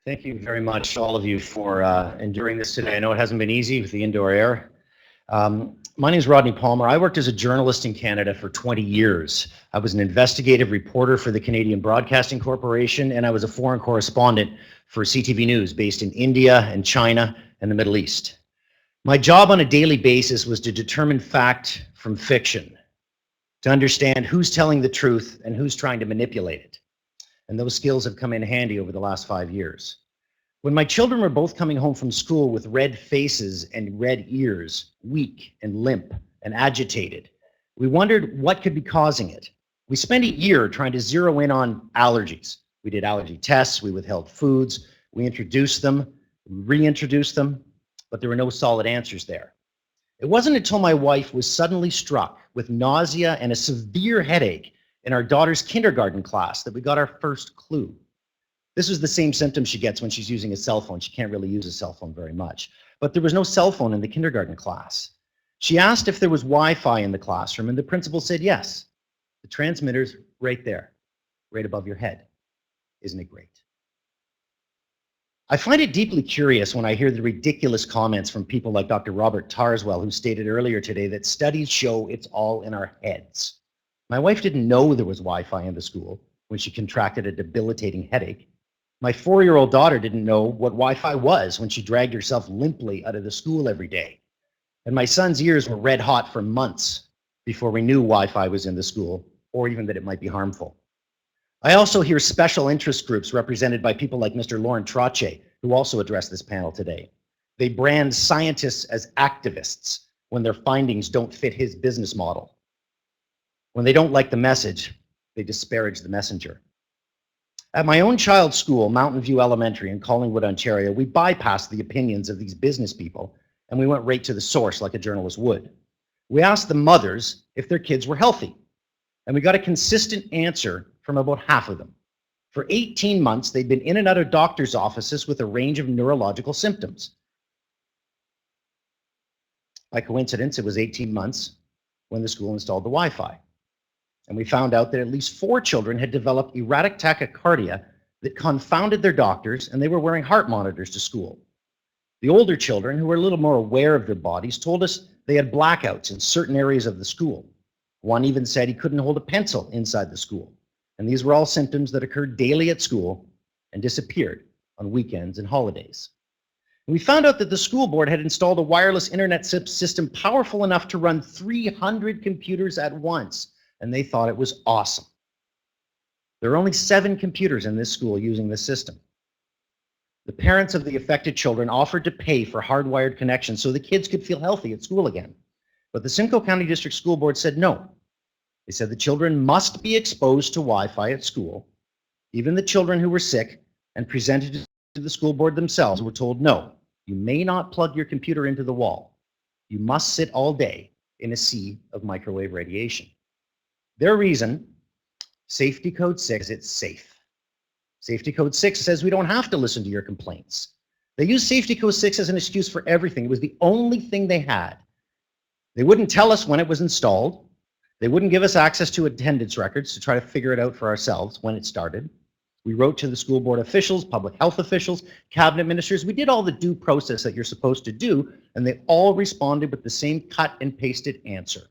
Thank you very much, all of you, for enduring this today. I know it hasn't been easy with the indoor air. My name is Rodney Palmer. I worked as a journalist in Canada for 20 years. I was an investigative reporter for the Canadian Broadcasting Corporation, and I was a foreign correspondent for CTV News based in India and China and the Middle East. My job on a daily basis was to determine fact from fiction, to understand who's telling the truth and who's trying to manipulate it. And those skills have come in handy over the last 5 years. When my children were both coming home from school with red faces and red ears, weak and limp and agitated, we wondered what could be causing it. We spent a year trying to zero in on allergies. We did allergy tests, we withheld foods, we introduced them, reintroduced them, but there were no solid answers there. It wasn't until my wife was suddenly struck with nausea and a severe headache in our daughter's kindergarten class that we got our first clue. This was the same symptom she gets when she's using a cell phone. She can't really use a cell phone very much. But there was no cell phone in the kindergarten class. She asked if there was Wi-Fi in the classroom, and the principal said yes. The transmitter's right there, right above your head. Isn't it great? I find it deeply curious when I hear the ridiculous comments from people like Dr. Robert Tarswell, who stated earlier today that studies show it's all in our heads. My wife didn't know there was Wi-Fi in the school when she contracted a debilitating headache. My 4-year-old daughter didn't know what Wi-Fi was when she dragged herself limply out of the school every day. And my son's ears were red hot for months before we knew Wi-Fi was in the school, or even that it might be harmful. I also hear special interest groups represented by people like Mr. Lauren Trottier, who also addressed this panel today. They brand scientists as activists when their findings don't fit his business model. When they don't like the message, they disparage the messenger. At my own child's school, Mountain View Elementary in Collingwood, Ontario, we bypassed the opinions of these business people and we went right to the source like a journalist would. We asked the mothers if their kids were healthy, and we got a consistent answer from about half of them. For 18 months, they'd been in and out of doctors' offices with a range of neurological symptoms. By coincidence, it was 18 months when the school installed the Wi-Fi. And we found out that at least 4 children had developed erratic tachycardia that confounded their doctors, and they were wearing heart monitors to school. The older children, who were a little more aware of their bodies, told us they had blackouts in certain areas of the school. One even said he couldn't hold a pencil inside the school. And these were all symptoms that occurred daily at school and disappeared on weekends and holidays. And we found out that the school board had installed a wireless internet system powerful enough to run 300 computers at once, and they thought it was awesome. There are only 7 computers in this school using this system. The parents of the affected children offered to pay for hardwired connections so the kids could feel healthy at school again. But the Simcoe County District School Board said no. They said the children must be exposed to Wi-Fi at school. Even the children who were sick and presented to the school board themselves were told, no, you may not plug your computer into the wall. You must sit all day in a sea of microwave radiation. Their reason, Safety Code 6, it's safe. Safety Code 6 says we don't have to listen to your complaints. They use Safety Code 6 as an excuse for everything. It was the only thing they had. They wouldn't tell us when it was installed. They wouldn't give us access to attendance records to try to figure it out for ourselves when it started. We wrote to the school board officials, public health officials, cabinet ministers. We did all the due process that you're supposed to do, and they all responded with the same cut and pasted answer.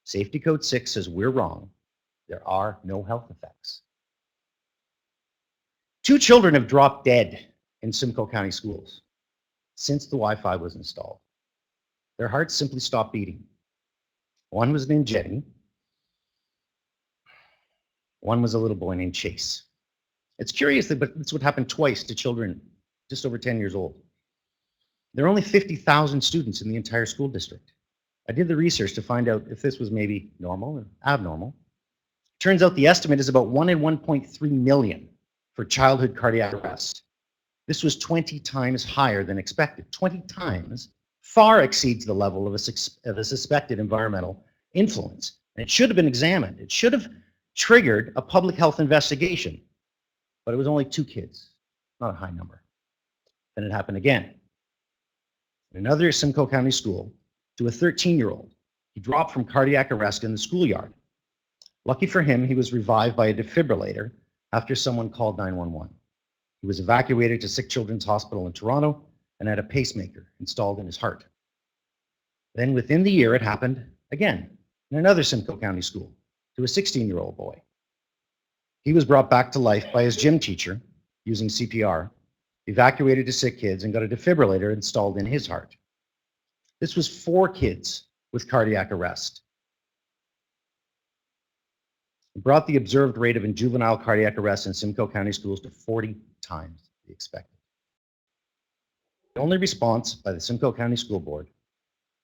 Safety Code 6 says we're wrong. There are no health effects. 2 children have dropped dead in Simcoe County schools since the Wi-Fi was installed. Their hearts simply stopped beating. One was named Jenny. One was a little boy named Chase. It's curious, but this would happen twice to children just over 10 years old. There are only 50,000 students in the entire school district. I did the research to find out if this was maybe normal or abnormal. Turns out the estimate is about 1 in 1.3 million for childhood cardiac arrest. This was 20 times higher than expected. 20 times far exceeds the level of a suspected environmental influence. And it should have been examined. It should have triggered a public health investigation. But it was only 2 kids, not a high number. Then it happened again. In another Simcoe County school, to a 13-year-old. He dropped from cardiac arrest in the schoolyard. Lucky for him, he was revived by a defibrillator after someone called 911. He was evacuated to Sick Children's Hospital in Toronto and had a pacemaker installed in his heart. Then within the year, it happened again in another Simcoe County school to a 16-year-old boy. He was brought back to life by his gym teacher using CPR, evacuated to sick kids, and got a defibrillator installed in his heart. This was 4 kids with cardiac arrest. It brought the observed rate of juvenile cardiac arrest in Simcoe County schools to 40 times the expected. The only response by the Simcoe County School Board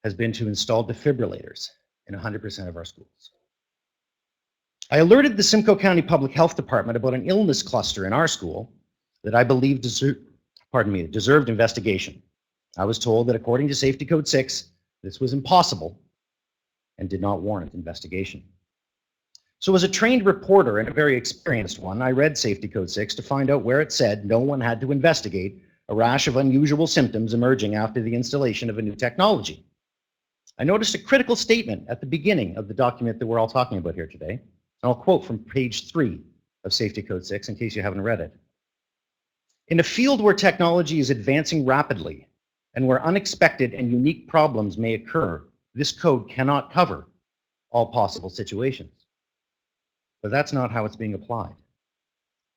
has been to install defibrillators in 100% of our schools. I alerted the Simcoe County Public Health Department about an illness cluster in our school that I believe deserved investigation. I was told that according to Safety Code 6, this was impossible and did not warrant investigation. So as a trained reporter and a very experienced one, I read Safety Code 6 to find out where it said no one had to investigate a rash of unusual symptoms emerging after the installation of a new technology. I noticed a critical statement at the beginning of the document that we're all talking about here today, and I'll quote from page 3 of Safety Code 6 in case you haven't read it. In a field where technology is advancing rapidly and where unexpected and unique problems may occur, this code cannot cover all possible situations. But that's not how it's being applied.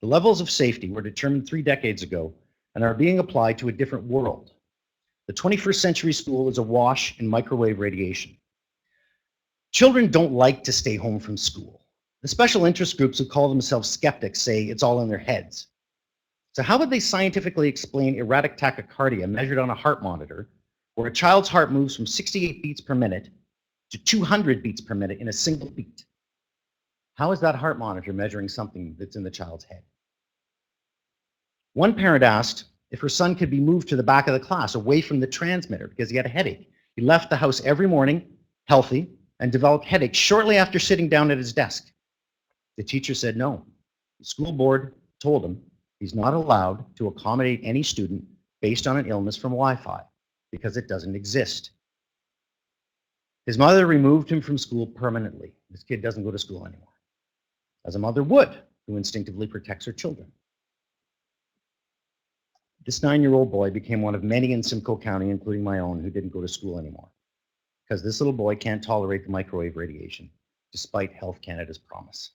The levels of safety were determined 3 decades ago and are being applied to a different world. The 21st century school is awash in microwave radiation. Children don't like to stay home from school. The special interest groups who call themselves skeptics say it's all in their heads. So how would they scientifically explain erratic tachycardia measured on a heart monitor, where a child's heart moves from 68 beats per minute to 200 beats per minute in a single beat? How is that heart monitor measuring something that's in the child's head? One parent asked if her son could be moved to the back of the class away from the transmitter because he had a headache. He left the house every morning, healthy, and developed headaches shortly after sitting down at his desk. The teacher said no. The school board told him he's not allowed to accommodate any student based on an illness from Wi-Fi because it doesn't exist. His mother removed him from school permanently. This kid doesn't go to school anymore, as a mother would, who instinctively protects her children. This 9-year-old boy became one of many in Simcoe County, including my own, who didn't go to school anymore because this little boy can't tolerate the microwave radiation, despite Health Canada's promise.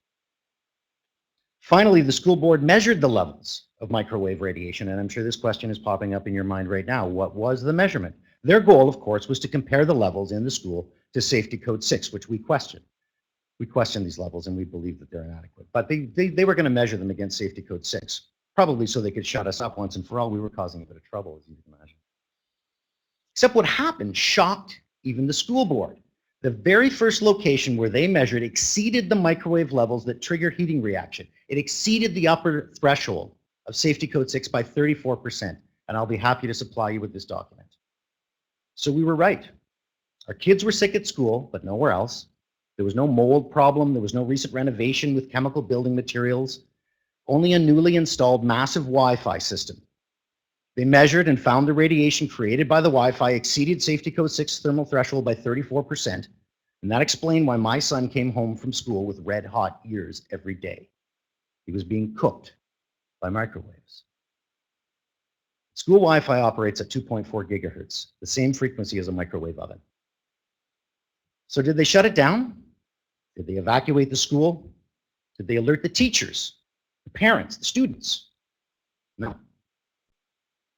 Finally, the school board measured the levels of microwave radiation, and I'm sure this question is popping up in your mind right now. What was the measurement? Their goal, of course, was to compare the levels in the school to Safety Code 6, which we questioned. We question these levels and we believe that they're inadequate, but they were going to measure them against Safety Code 6. Probably so they could shut us up once and for all. We were causing a bit of trouble, as you can imagine. Except what happened shocked even the school board. The very first location where they measured exceeded the microwave levels that trigger heating reaction. It exceeded the upper threshold of Safety Code 6 by 34%, and I'll be happy to supply you with this document. So we were right. Our kids were sick at school, but nowhere else. There was no mold problem. There was no recent renovation with chemical building materials. Only a newly installed massive Wi-Fi system. They measured and found the radiation created by the Wi-Fi exceeded Safety Code 6 thermal threshold by 34%, and that explained why my son came home from school with red hot ears every day. He was being cooked by microwaves. School Wi-Fi operates at 2.4 gigahertz, the same frequency as a microwave oven. So did they shut it down? Did they evacuate the school? Did they alert the teachers? The parents, the students? No.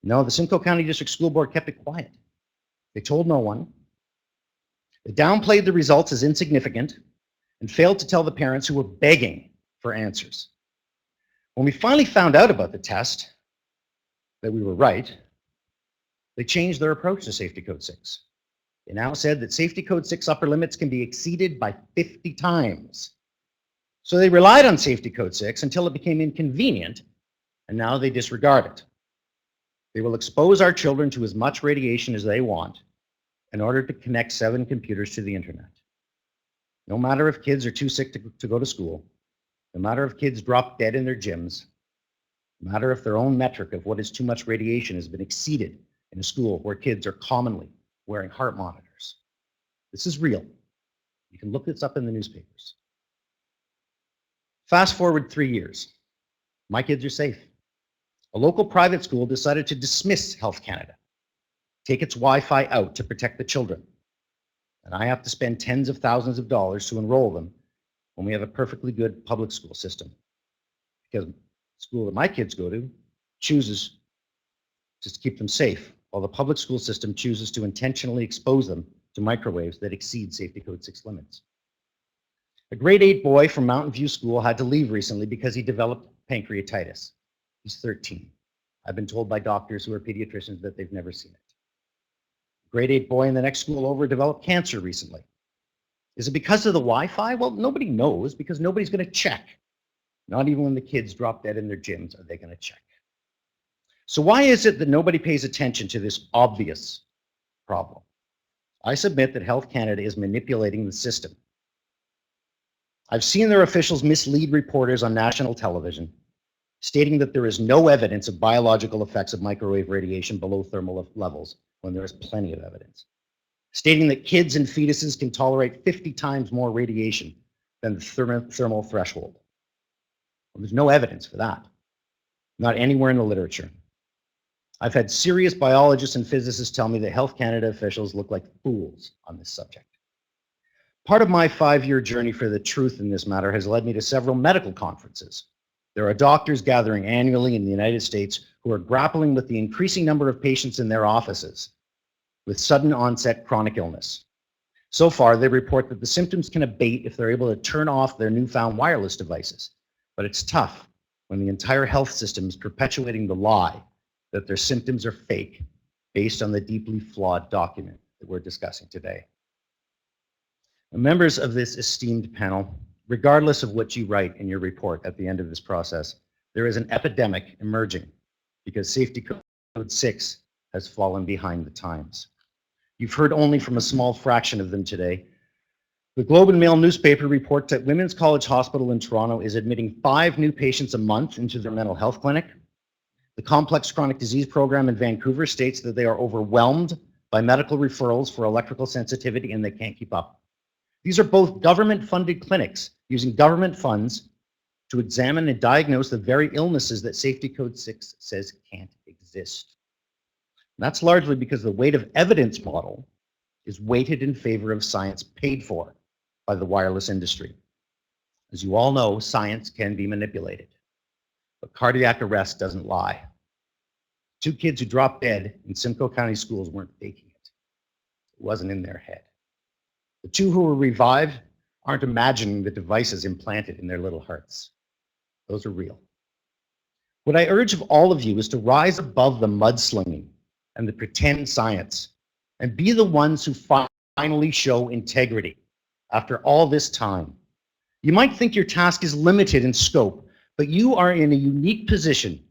No, the Simcoe County District School Board kept it quiet. They told no one. They downplayed the results as insignificant and failed to tell the parents who were begging for answers. When we finally found out about the test, that we were right, they changed their approach to Safety Code 6. They now said that Safety Code 6 upper limits can be exceeded by 50 times. So they relied on Safety Code 6 until it became inconvenient, and now they disregard it. They will expose our children to as much radiation as they want in order to connect 7 computers to the internet. No matter if kids are too sick to go to school, no matter if kids drop dead in their gyms, no matter if their own metric of what is too much radiation has been exceeded in a school where kids are commonly wearing heart monitors. This is real. You can look this up in the newspapers. Fast forward 3 years. My kids are safe. A local private school decided to dismiss Health Canada, take its Wi-Fi out to protect the children. And I have to spend tens of thousands of dollars to enroll them when we have a perfectly good public school system. Because the school that my kids go to chooses just to keep them safe, while the public school system chooses to intentionally expose them to microwaves that exceed Safety Code 6 limits. A grade 8 boy from Mountain View School had to leave recently because he developed pancreatitis. He's 13. I've been told by doctors who are pediatricians that they've never seen it. Grade 8 boy in the next school over developed cancer recently. Is it because of the Wi-Fi? Well, nobody knows because nobody's going to check. Not even when the kids drop dead in their gyms are they going to check. So why is it that nobody pays attention to this obvious problem? I submit that Health Canada is manipulating the system. I've seen their officials mislead reporters on national television, stating that there is no evidence of biological effects of microwave radiation below thermal levels when there is plenty of evidence. Stating that kids and fetuses can tolerate 50 times more radiation than the thermal threshold. Well, there's no evidence for that. Not anywhere in the literature. I've had serious biologists and physicists tell me that Health Canada officials look like fools on this subject. Part of my 5-year journey for the truth in this matter has led me to several medical conferences. There are doctors gathering annually in the United States who are grappling with the increasing number of patients in their offices with sudden onset chronic illness. So far, they report that the symptoms can abate if they're able to turn off their newfound wireless devices. But it's tough when the entire health system is perpetuating the lie that their symptoms are fake based on the deeply flawed document that we're discussing today. Members of this esteemed panel, regardless of what you write in your report at the end of this process, there is an epidemic emerging because Safety Code 6 has fallen behind the times. You've heard only from a small fraction of them today. The Globe and Mail newspaper reports that Women's College Hospital in Toronto is admitting 5 new patients a month into their mental health clinic. The Complex Chronic Disease Program in Vancouver states that they are overwhelmed by medical referrals for electrical sensitivity and they can't keep up. These are both government-funded clinics using government funds to examine and diagnose the very illnesses that Safety Code 6 says can't exist. And that's largely because the weight of evidence model is weighted in favor of science paid for by the wireless industry. As you all know, science can be manipulated, but cardiac arrest doesn't lie. 2 kids who dropped dead in Simcoe County schools weren't faking it. It wasn't in their head. The 2 who were revived aren't imagining the devices implanted in their little hearts. Those are real. What I urge of all of you is to rise above the mudslinging and the pretend science and be the ones who finally show integrity after all this time. You might think your task is limited in scope, but you are in a unique position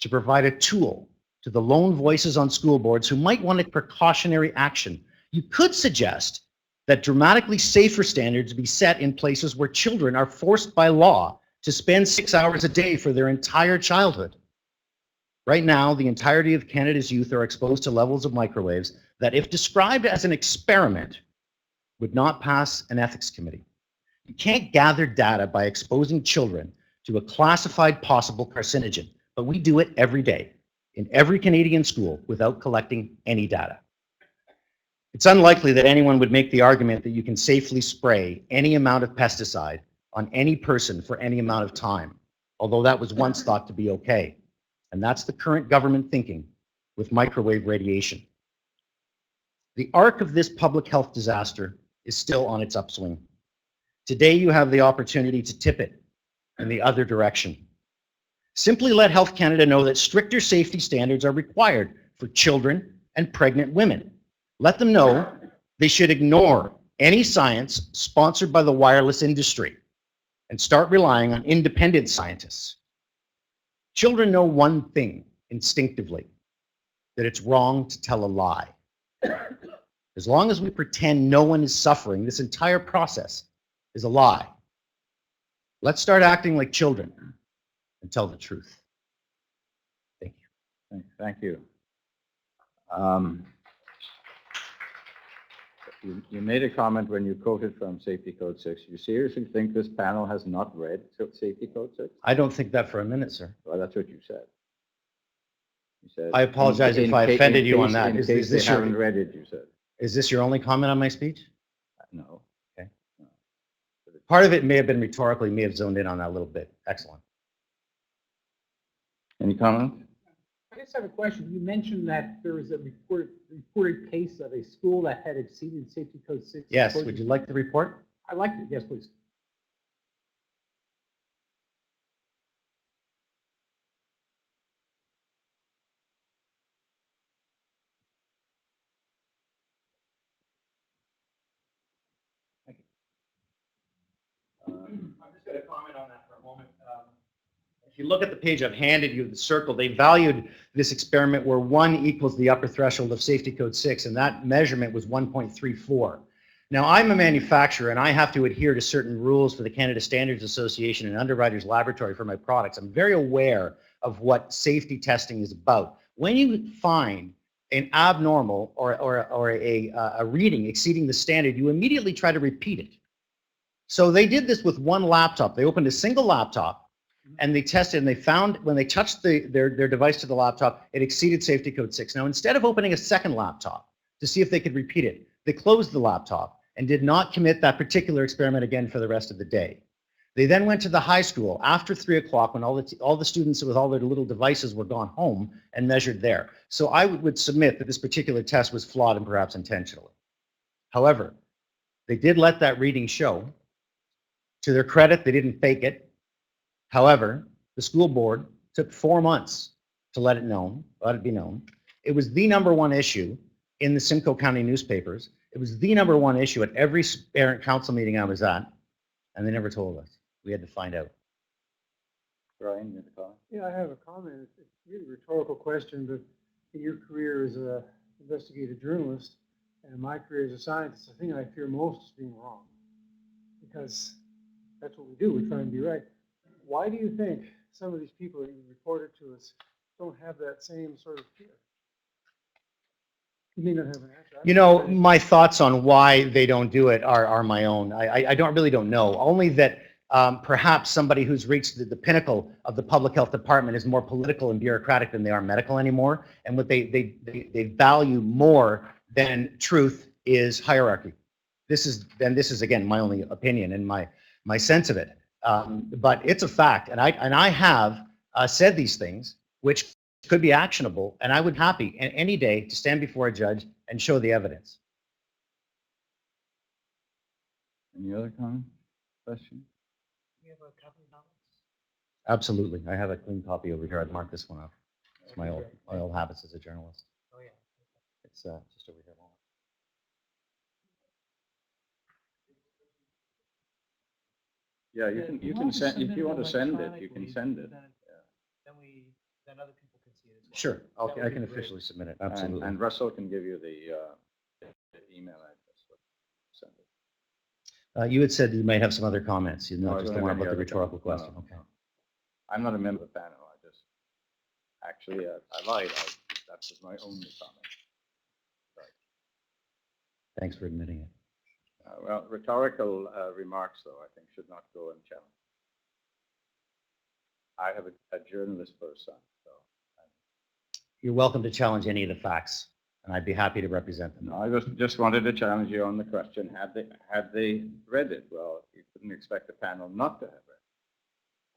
to provide a tool to the lone voices on school boards who might want a precautionary action. You could suggest that dramatically safer standards be set in places where children are forced by law to spend 6 hours a day for their entire childhood. Right now, the entirety of Canada's youth are exposed to levels of microwaves that, if described as an experiment, would not pass an ethics committee. You can't gather data by exposing children to a classified possible carcinogen, but we do it every day in every Canadian school without collecting any data. It's unlikely that anyone would make the argument that you can safely spray any amount of pesticide on any person for any amount of time, although that was once thought to be okay. And that's the current government thinking with microwave radiation. The arc of this public health disaster is still on its upswing. Today, you have the opportunity to tip it in the other direction. Simply let Health Canada know that stricter safety standards are required for children and pregnant women. Let them know they should ignore any science sponsored by the wireless industry and start relying on independent scientists. Children know one thing instinctively, that it's wrong to tell a lie. As long as we pretend no one is suffering, this entire process is a lie. Let's start acting like children and tell the truth. Thank you. Thank you. You made a comment when you quoted from Safety Code 6. You seriously think this panel has not read Safety Code 6? I don't think that for a minute, sir. Well, that's what you said. You said, I apologize if I offended you on that. In case they haven't read it, you said. Is this your only comment on my speech? No. Okay. No. Part of it may have been rhetorical. You may have zoned in on that a little bit. Excellent. Any comment? I just have a question. You mentioned that there was a reported case of a school that had exceeded safety code 6. Yes. Would you like the report? I liked it. Yes, please. I'm just going to comment on that for a moment. If you look at the page I've handed you, the circle, they valued this experiment where 1 equals the upper threshold of safety code 6, and that measurement was 1.34. Now, I'm a manufacturer, and I have to adhere to certain rules for the Canada Standards Association and Underwriters Laboratory for my products. I'm very aware of what safety testing is about. When you find an abnormal or a reading exceeding the standard, you immediately try to repeat it. So they did this with one laptop. They opened a single laptop and they tested, and they found when they touched their device to the laptop, it exceeded safety code 6. Now, instead of opening a second laptop to see if they could repeat it, they closed the laptop and did not commit that particular experiment again for the rest of the day. They then went to the high school after 3 o'clock when all the students with all their little devices were gone home and measured there. So I would submit that this particular test was flawed and perhaps intentionally. However, they did let that reading show. To their credit, they didn't fake it. However, the school board took 4 months to let it be known. It was the #1 issue in the Simcoe County newspapers. It was the #1 issue at every parent council meeting I was at, and they never told us. We had to find out. Brian, you have a comment? Yeah, I have a comment. It's really a rhetorical question, but in your career as an investigative journalist and in my career as a scientist, the thing I fear most is being wrong. Because that's what we do. We try and be right. Why do you think some of these people that you reported to us don't have that same sort of fear? You may not have an answer. You know, my thoughts on why they don't do it are my own. I really don't know. Only that perhaps somebody who's reached the pinnacle of the public health department is more political and bureaucratic than they are medical anymore. And what they value more than truth is hierarchy. This is again my only opinion and my sense of it. But it's a fact, and I have said these things, which could be actionable, and I would be happy any day to stand before a judge and show the evidence. Any other comment? Question? You have a copy of notes? Absolutely, I have a clean copy over here. I'd mark this one up. It's my old habits as a journalist. Oh, yeah. It's just over here. Yeah, you can send, if you want to send it, you can send it. Then other people can see it as well. Sure, That would I be can great. officially submit it. Absolutely. And Russell can give you the email address. Send it. You had said you might have some other comments. You No, know, I just don't the have one any about the other rhetorical comments. question. No, Okay. no. I'm not a member of the panel. I just, actually, I lied. That was my only comment. Thanks for admitting it. Well, rhetorical remarks, though, I think should not go unchallenged. I have a journalist for a son, so. You're welcome to challenge any of the facts, and I'd be happy to represent them. No, I just wanted to challenge you on the question, had they read it? Well, you couldn't expect the panel not to have read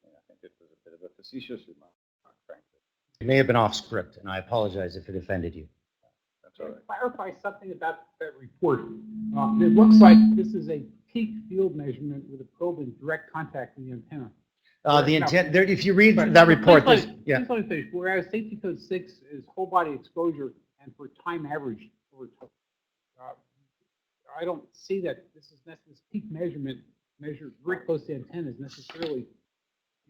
it. I think it was a bit of a facetious remark, frankly. It may have been off script, and I apologize if it offended you. That's all right. Clarify something about that report. It looks like this is a peak field measurement with a probe in direct contact with the antenna. The intent, there, if you read that report, Please yeah. let me finish. Whereas safety code 6 is whole body exposure and for time average over time. I don't see that this peak measurement measured very close to the antenna is necessarily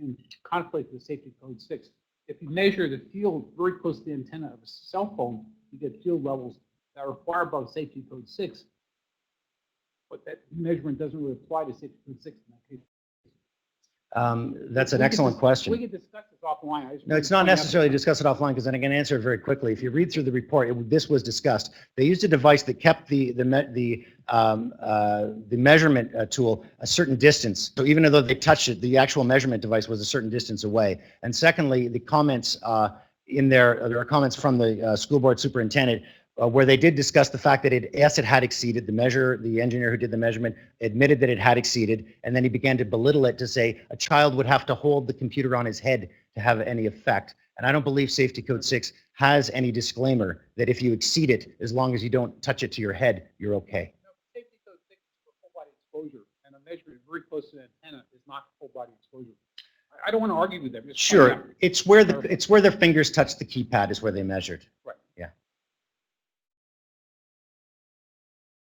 in conflict with safety code 6. If you measure the field very close to the antenna of a cell phone, you get field levels that are far above safety code 6. But that measurement doesn't really apply to safety code 6 in that case. That's an excellent question. We can discuss this offline. No, it's not necessarily discuss it offline because then I can answer it very quickly. If you read through the report, this was discussed. They used a device that kept the measurement tool a certain distance. So even though they touched it, the actual measurement device was a certain distance away. And secondly, the comments in there are comments from the school board superintendent where they did discuss the fact that yes, it had exceeded. The engineer who did the measurement admitted that it had exceeded, and then he began to belittle it to say a child would have to hold the computer on his head to have any effect. And I don't believe Safety Code 6 has any disclaimer that if you exceed it, as long as you don't touch it to your head, you're okay. No, Safety Code 6 is for full body exposure, and a measurement very close to the antenna is not full body exposure. I don't want to argue with them. Just point out. Sure, it's where their fingers touch the keypad is where they measured. Right.